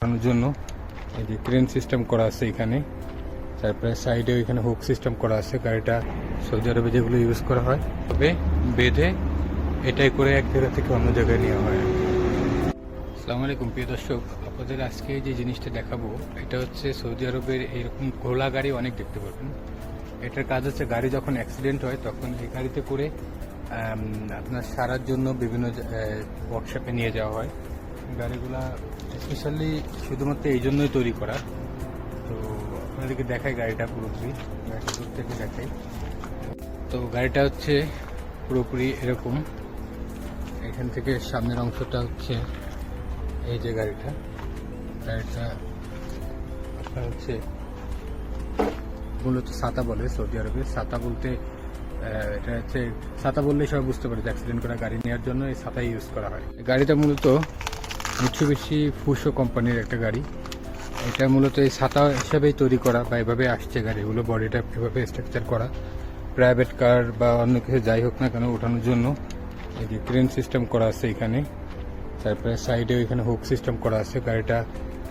বানানোর জন্য এই যে ক্রেন সিস্টেম করা আছে এখানে, তারপরে সাইডে এখানে হুক সিস্টেম করা আছে। গাড়িটা সৌদি আরবে যেগুলো ইউজ করা হয় তবে বেঁধে এটাই করে এক জায়গা থেকে অন্য জায়গায় নেওয়া হয়। আসসালামু আলাইকুম প্রিয় দর্শক, আপনাদের আজকে যে জিনিসটা দেখাবো এটা হচ্ছে সৌদি আরবের এইরকম ঘোলা গাড়ি অনেক দেখতে পাবেন। এটার কাজ হচ্ছে গাড়ি যখন অ্যাক্সিডেন্ট হয় তখন এই গাড়িতে করে আপনার সারার জন্য বিভিন্ন ওয়ার্কশপে নিয়ে যাওয়া হয়। গাড়িগুলা স্পেশালি শুধুমাত্র এই জন্যই তৈরি করা। তো আপনাদেরকে দেখাই গাড়িটা পুরোপুরি, গাড়িটা দূর থেকে দেখাই। তো গাড়িটা হচ্ছে পুরোপুরি এরকম, এখান থেকে সামনের অংশটা হচ্ছে এই যে গাড়িটা আপনার হচ্ছে মূলত ছাতা বলে সৌদি আরবে। ছাতা বলতে এটা হচ্ছে ছাতা বললে সবাই বুঝতে পারে যে অ্যাক্সিডেন্ট করা গাড়ি নেওয়ার জন্য এই ছাতা ইউজ করা হয়। গাড়িটা মূলত মিৎসুবিশি ফুসো কোম্পানির একটা গাড়ি। এটা মূলত এই ছাতা হিসাবেই তৈরি করা বা এভাবে আসছে গাড়িগুলো, বডিটা এভাবে স্ট্রাকচার করা। প্রাইভেট কার বা অন্য কিছু যাই হোক না কেন ওঠানোর জন্য এই যে ক্রেন সিস্টেম করা আছে এখানে, তারপরে সাইডে এখানে হুক সিস্টেম করা আছে। গাড়িটা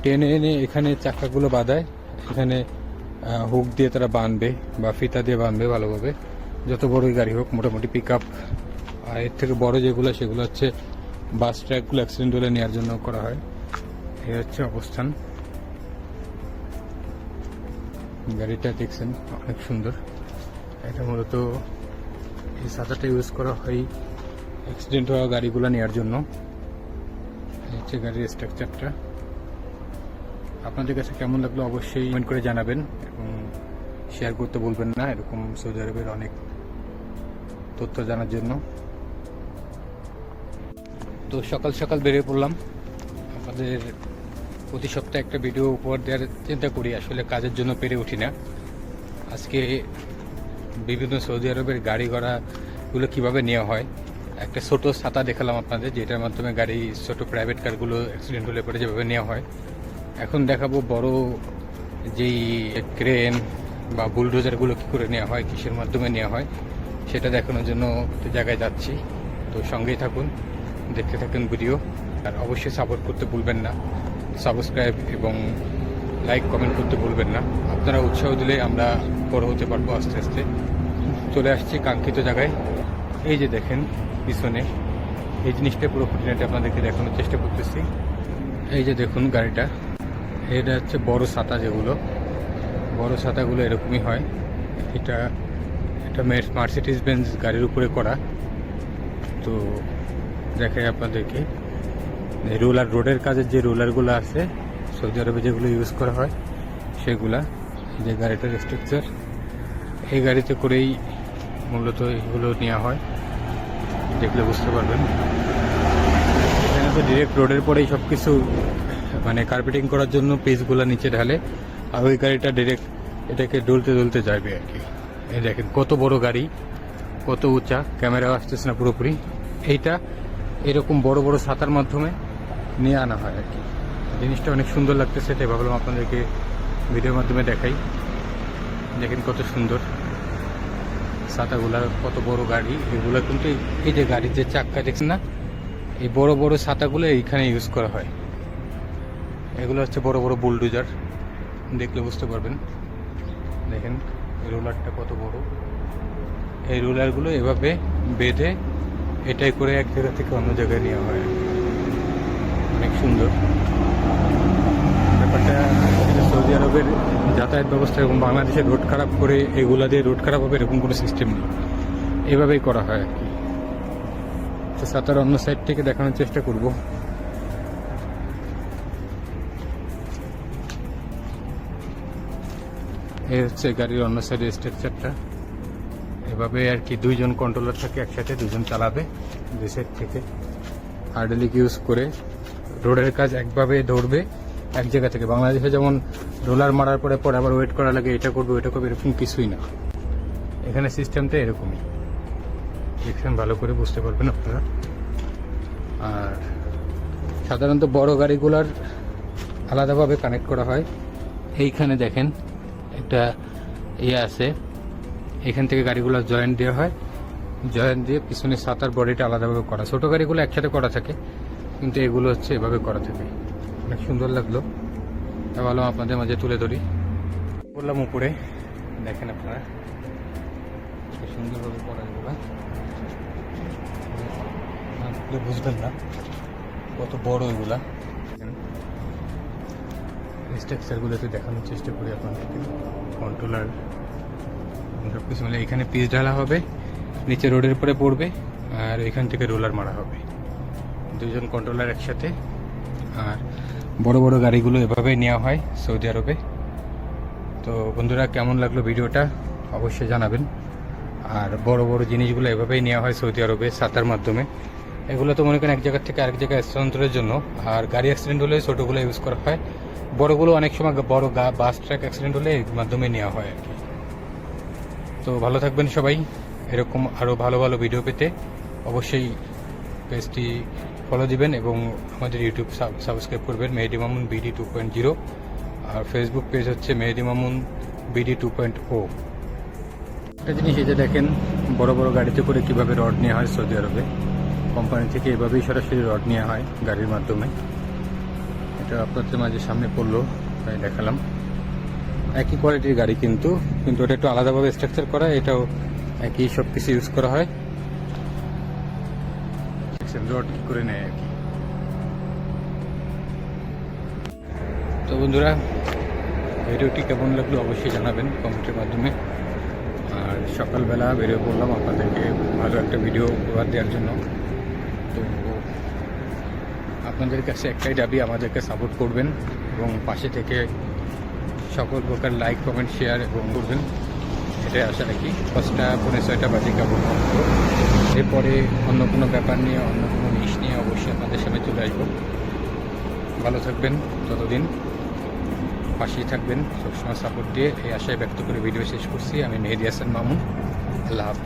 টেনে এনে এখানে চাকাগুলো বাঁধায়, এখানে হুক দিয়ে তারা বাঁধবে বা ফিতা দিয়ে বাঁধবে ভালোভাবে। যত বড়ই গাড়ি হোক, মোটামুটি পিক আপ, আর এর থেকে বড় যেগুলো সেগুলো হচ্ছে বাস ট্র্যাকগুলো অ্যাক্সিডেন্ট হলে নেওয়ার জন্য করা হয়। এই হচ্ছে অবস্থান। গাড়িটা দেখছেন অনেক সুন্দর। এটা মূলত এই ছাতাটা ইউজ করা হয় অ্যাক্সিডেন্ট হওয়া গাড়িগুলো নেওয়ার জন্য। হচ্ছে গাড়ির স্ট্রাকচারটা। আপনাদের কাছে কেমন লাগলো অবশ্যই কমেন্ট করে জানাবেন এবং শেয়ার করতে বলবেন না এরকম সৌদি আরবের অনেক তথ্য জানার জন্য। তো সকাল সকাল বেরিয়ে পড়লাম। আমাদের প্রতি সপ্তাহে একটা ভিডিও উপহার দেওয়ার চিন্তা করি, আসলে কাজের জন্য পেরে উঠি না। আজকে বিভিন্ন সৌদি আরবের গাড়ি ঘোড়াগুলো কীভাবে নেওয়া হয় একটা ছোট ছাতা দেখালাম আপনাদের, যেটার মাধ্যমে গাড়ি ছোট প্রাইভেট কারগুলো অ্যাক্সিডেন্ট হলে পরে যেভাবে নেওয়া হয়। এখন দেখাবো বড় যেই ক্রেন বা বুলডোজারগুলো কী করে নেওয়া হয়, কিসের মাধ্যমে নেওয়া হয় সেটা দেখানোর জন্য জায়গায় যাচ্ছি। তো সঙ্গেই থাকুন, দেখতে থাকুন ভিডিও। আর অবশ্যই সাপোর্ট করতে ভুলবেন না, সাবস্ক্রাইব এবং লাইক কমেন্ট করতে ভুলবেন না। আপনারা উৎসাহ দিলে আমরা বড় হতে পারবো আস্তে আস্তে। চলে আসছি কাঙ্ক্ষিত জায়গায়। এই যে দেখেন পিছনে এই জিনিসটা পুরো খুঁটিনাটি আপনাদেরকে দেখানোর চেষ্টা করতেছি। এই যে দেখুন গাড়িটা, এটা হচ্ছে বড় ছাতা, যেগুলো বড় ছাতাগুলো এরকমই হয়। এটা মার্সিডিজ বেঞ্জ গাড়ির উপরে করা। তো দেখাই আপনাদেরকে রোডের কাজের যে রোলারগুলো আছে সৌদি আরবে যেগুলো ইউজ করা হয় সেগুলা। এই যে গাড়িটার স্ট্রাকচার, এই গাড়িতে করেই মূলত এগুলো নেওয়া হয়, দেখলে বুঝতে পারবেন। এখানে তো ডিরেক্ট রোডের পরেই সব কিছু মানে কার্পেটিং করার জন্য পিসগুলো নিচে ঢালে, আর ওই গাড়িটা ডিরেক্ট এটাকে ডলতে যাবে আর কি। এই দেখেন কত বড় গাড়ি, কত উঁচা, ক্যামেরা আসতেছে না পুরোপুরি। এইটা এরকম বড় বড় ছাতার মাধ্যমে নিয়ে আনা হয় আর কি। জিনিসটা অনেক সুন্দর লাগতেছে, তাই ভাবলাম আপনাদেরকে ভিডিওর মাধ্যমে দেখাই। দেখেন কত সুন্দর ছাতাগুলা, কত বড় গাড়ি এগুলো। কিন্তু এই যে গাড়ির যে চাক্কা দেখছেন না, এই বড় বড় ছাতাগুলো এইখানে ইউজ করা হয়। এগুলো হচ্ছে বড় বড় বুলডোজার, দেখলে বুঝতে পারবেন। দেখেন এই রোলারটা কত বড়। এই রোলারগুলো এভাবে বেঁধে এটাই করে এক জায়গা থেকে অন্য জায়গায় নেওয়া হয়। অনেক সুন্দর ব্যাপারটা। সৌদি আরবের যাতায়াত ব্যবস্থা এবং বাংলাদেশের রোড খারাপ করে এগুলা দিয়ে রোড খারাপ হবে এরকম কোনো সিস্টেম নেই, এভাবেই করা হয় আর কি। তো ছাতার অন্য সাইড থেকে দেখানোর চেষ্টা করব। এই হচ্ছে গাড়ির অন্য সাইডের স্ট্রাকচারটা। এভাবে আর কি দুইজন কন্ট্রোলার থাকে একসাথে, দুজন চালাবে দুই সাইড থেকে। হাইড্রোলিক ইউজ করে রোডের কাজ একভাবে ধরবে এক জায়গা থেকে। বাংলাদেশে যেমন রোলার মারার পরে আবার ওয়েট করা লাগে, এটা করবে ওইটা করবে, এরকম কিছুই না। এখানে সিস্টেমটা এরকমই, দেখছেন ভালো করে বুঝতে পারবেন আপনারা। আর সাধারণত বড় গাড়িগুলার আলাদাভাবে কানেক্ট করা হয়। এইখানে দেখেন একটা আছে, এখান থেকে গাড়িগুলো জয়েন্ট দেওয়া হয়, জয়েন্ট দিয়ে পিছনে ছাতার বডিটা আলাদাভাবে করা। ছোট গাড়িগুলো একসাথে করা থাকে, কিন্তু এগুলো হচ্ছে এভাবে করা থাকে। অনেক সুন্দর লাগলো। তা ভালো আপনাদের মাঝে তুলে ধরি। বললাম উপরে দেখেন আপনারা কি সুন্দরভাবে করা এগুলো, বুঝবেন না কত বড় এগুলা। স্ট্রাকচারগুলোতে দেখানোর চেষ্টা করি আপনাদেরকে। কন্ট্রোলার সব কিছু মিলে এখানে পিচ ঢালা হবে, নিচে রোডের উপরে পড়বে, আর এখান থেকে রোলার মারা হবে, দুইজন কন্ট্রোলার একসাথে। আর বড় বড় গাড়িগুলো এভাবেই নেওয়া হয় সৌদি আরবে। তো বন্ধুরা, কেমন লাগলো ভিডিওটা অবশ্যই জানাবেন। আর বড় বড় জিনিসগুলো এভাবেই নেওয়া হয় সৌদি আরবে ছাতার মাধ্যমে। এগুলো তো মনে করেন এক জায়গা থেকে আরেক জায়গায় স্থানান্তরের জন্য। আর গাড়ি অ্যাক্সিডেন্ট হলে ছোটোগুলো ইউজ করা হয়, বড়গুলো অনেক সময় বড় বাস ট্রাক অ্যাক্সিডেন্ট হলে এর মাধ্যমে নেওয়া হয় আর কি। তো ভালো থাকবেন সবাই। এরকম আরও ভালো ভালো ভিডিও পেতে অবশ্যই পেজটি ফলো দিবেন এবং আমাদের ইউটিউব সাবস্ক্রাইব করবেন মেহেদি মামুন বিডি 2.0। আর ফেসবুক পেজ হচ্ছে মেহেদি মামুন বিডি 2.0। একটা জিনিস এই যে দেখেন, বড় বড় গাড়িতে করে কিভাবে রড নেওয়া হয় সৌদি আরবে। কোম্পানি থেকে এভাবেই সরাসরি রড নেওয়া হয় গাড়ির মাধ্যমে। এটা আপনাদের মাঝে সামনে পড়লো তাই দেখালাম। একই কোয়ালিটির গাড়ি কিন্তু ওটা একটু আলাদাভাবে স্ট্রাকচার করা, এটাও একই সব কিছু ইউজ করা হয়। রড কি করে নেয় আর কি। তো বন্ধুরা, ভিডিওটি কেমন লাগলো অবশ্যই জানাবেন কমেন্টের মাধ্যমে। আর সকালবেলা বেরিয়ে পড়লাম আপনাদেরকে ভালো একটা ভিডিও উপহার দেওয়ার জন্য। তো আপনাদের কাছে একটাই দাবি, আমাদেরকে সাপোর্ট করবেন এবং পাশে থেকে সকল প্রকার লাইক কমেন্ট শেয়ার এবং করবেন, এটাই আশা রাখি। 5টা 5:45 বাজে কেবল। এরপরে অন্য কোনো ব্যাপার নিয়ে, অন্য কোনো জিনিস নিয়ে অবশ্যই আপনাদের সামনে চলে আসবো। ভালো থাকবেন, ততদিন পাশেই থাকবেন, সবসময় সাপোর্ট দিয়ে এই আশায় ব্যক্ত করে ভিডিও শেষ করছি। আমি মেহেদি হাসান মামুন। আল্লাহ হাফেজ।